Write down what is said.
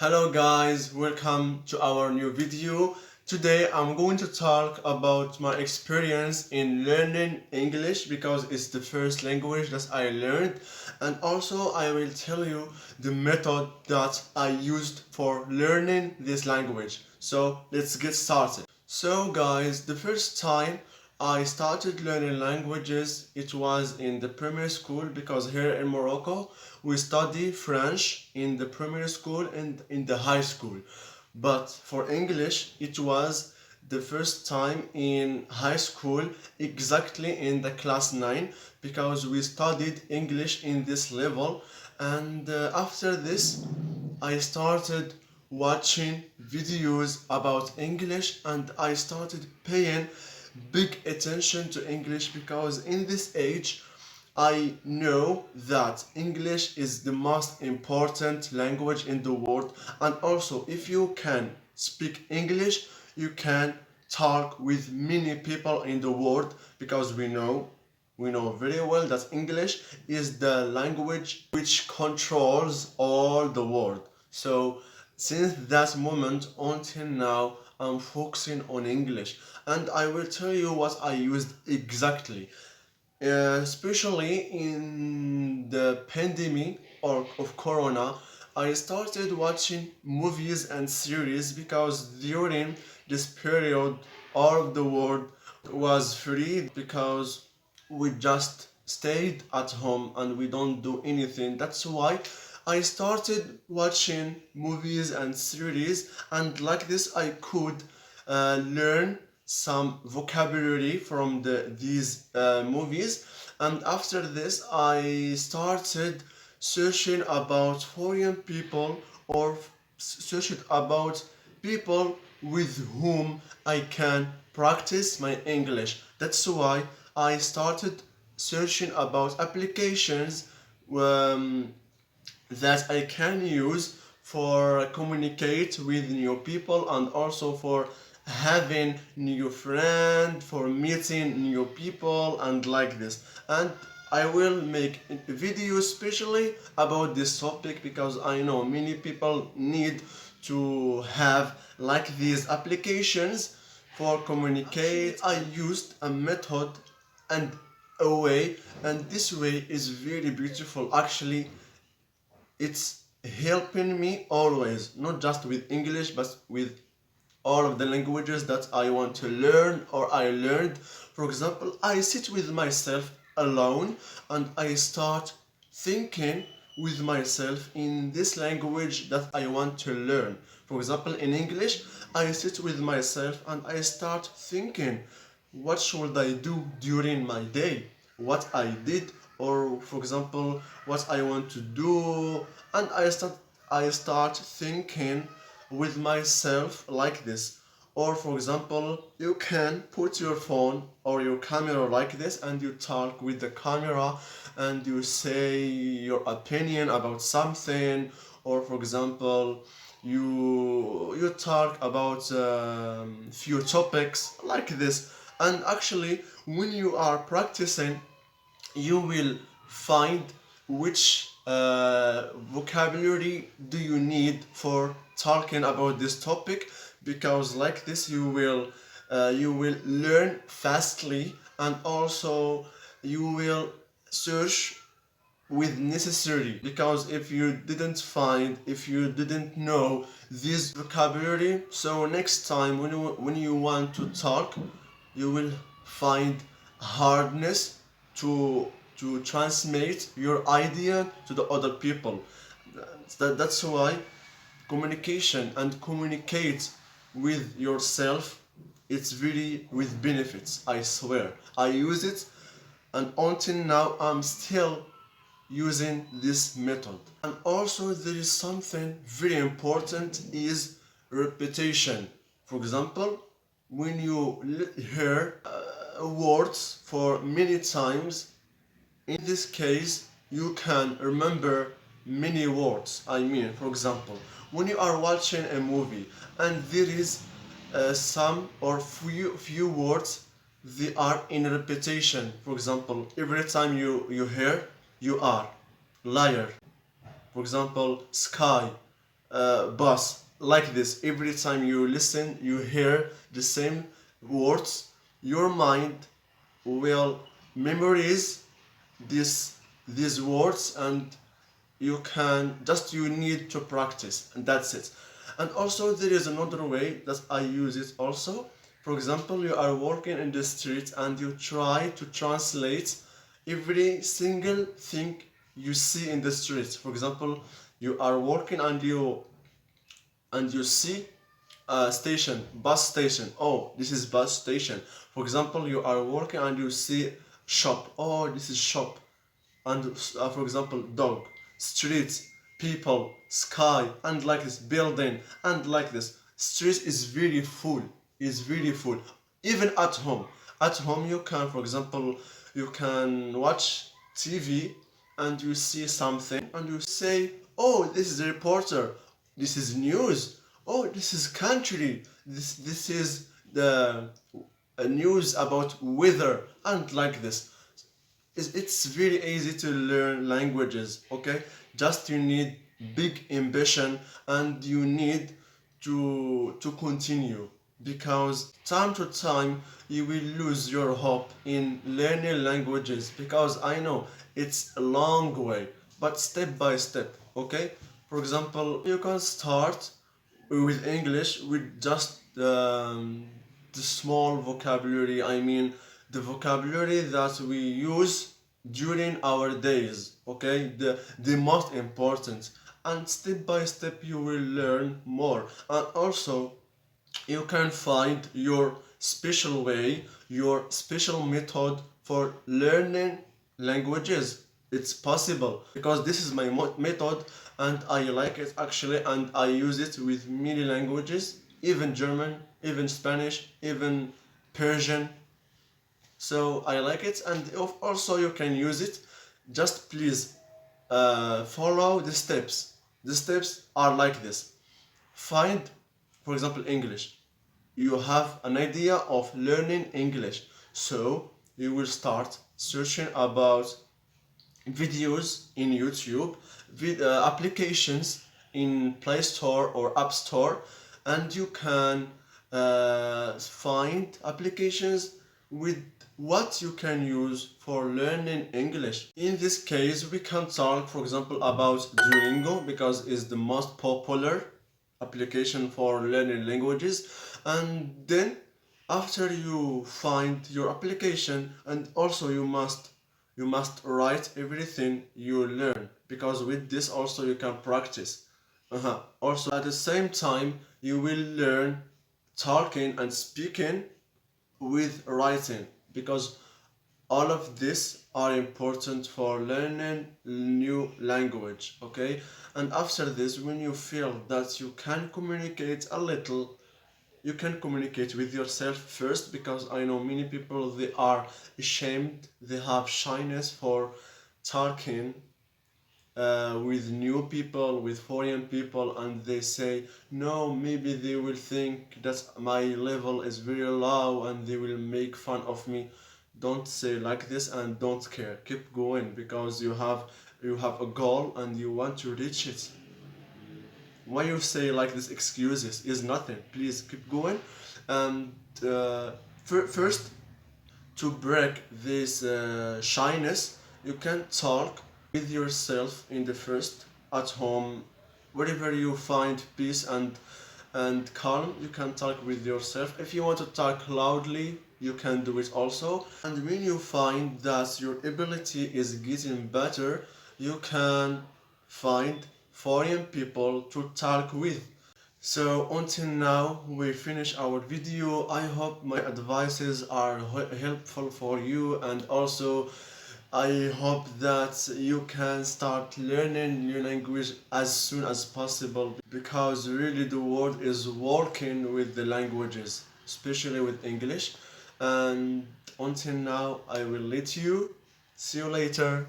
Hello guys, welcome to our new video. Today I'm going to talk about my experience in learning English because it's the first language that I learned, and also I will tell you the method that I used for learning this language. So let's get started. So guys, the first time I started learning languages, it was in the primary school because here in Morocco we study French in the primary school and in the high school. But for English, it was the first time in high school, exactly in the class 9, because we studied English in this level. And after this, I started watching videos about English and I started paying big attention to English because in this age I know that English is the most important language in the world, and also if you can speak English you can talk with many people in the world because we know very well that English is the language which controls all the world. So since that moment until now, I'm focusing on English, and I will tell you what I used exactly. Especially in the pandemic or of Corona, I started watching movies and series because during this period all of the world was free because we just stayed at home and we don't do anything. That's why I started watching movies and series, and like this I could learn some vocabulary from these movies. And after this I started searching about foreign people or searching about people with whom I can practice my English. That's why I started searching about applications um, that I can use for communicate with new people and also for having new friends, for meeting new people and like this. And I will make a video especially about this topic because I know many people need to have like these applications for communicate. I used a method and a way, and this way is very beautiful actually. It's helping me always, not just with English, but with all of the languages that I want to learn or I learned. For example, I sit with myself alone and I start thinking with myself in this language that I want to learn. For example, in English, I sit with myself and I start thinking, what should I do during my day? What I did, or for example, what I want to do, and I start thinking with myself like this. Or for example, you can put your phone or your camera like this and you talk with the camera and you say your opinion about something. Or for example, you talk about few topics like this. And actually when you are practicing, you will find which vocabulary do you need for talking about this topic, because like this you will learn fastly, and also you will search with necessary, because if you didn't know this vocabulary, so next time when you want to talk, you will find hardness to transmit your idea to the other people. That's why communication and communicate with yourself, it's really with benefits. I swear I use it, and until now I'm still using this method. And also there is something very important, is repetition. For example, when you hear words for many times, in this case you can remember many words. I mean, for example, when you are watching a movie and there is some or few words, they are in repetition. For example, every time you hear, you are liar, for example, sky, bus like this. Every time you listen, you hear the same words, your mind will memorize this these words, and you need to practice, and that's it. And also there is another way that I use it also. For example, you are walking in the street and you try to translate every single thing you see in the street. For example, you are walking and you see a station, bus station. Oh, this is bus station. For example, you are walking and you see shop. Oh, this is shop. And for example, dog, street, people, sky, and like this, building, and like this. Street is very full, is really full. Even at home. At home you can, for example, you can watch TV and you see something and you say, oh, this is a reporter, this is news, oh, this is country, this is the news about weather, and like this. It's very easy to learn languages, okay? Just you need big ambition, and you need to continue, because time to time you will lose your hope in learning languages, because I know it's a long way, but step by step, okay? For example, you can start with English with just the small vocabulary. I mean, the vocabulary that we use during our days. Okay, the most important. And step by step, you will learn more. And also, you can find your special way, your special method for learning languages. It's possible, because this is my method and I like it actually, and I use it with many languages, even German, even Spanish, even Persian. So I like it, and also you can use it. Just please follow the steps. The steps are like this. Find, for example, English. You have an idea of learning English, so you will start searching about videos in YouTube, with applications in Play Store or App Store, and you can find applications with what you can use for learning English. In this case, we can talk, for example, about Duolingo, because it's the most popular application for learning languages. And then after you find your application, and also you must write everything you learn, because with this also you can practice. Also at the same time you will learn talking and speaking with writing, because all of this are important for learning new language, okay? And after this, when you feel that you can communicate a little, you can communicate with yourself first, because I know many people, they are ashamed, they have shyness for talking with new people, with foreign people, and they say no, maybe they will think that my level is very low and they will make fun of me. Don't say like this, and don't care, keep going, because you have a goal and you want to reach it. Why you say like this excuses is nothing. Please keep going. And first, to break this shyness, you can talk with yourself in the first, at home, wherever you find peace and calm. You can talk with yourself. If you want to talk loudly, you can do it also. And when you find that your ability is getting better, you can find foreign people to talk with. So until now we finish our video. I hope my advices are helpful for you, and also I hope that you can start learning new language as soon as possible, because really the world is working with the languages, especially with English. And until now I will let you. See you later.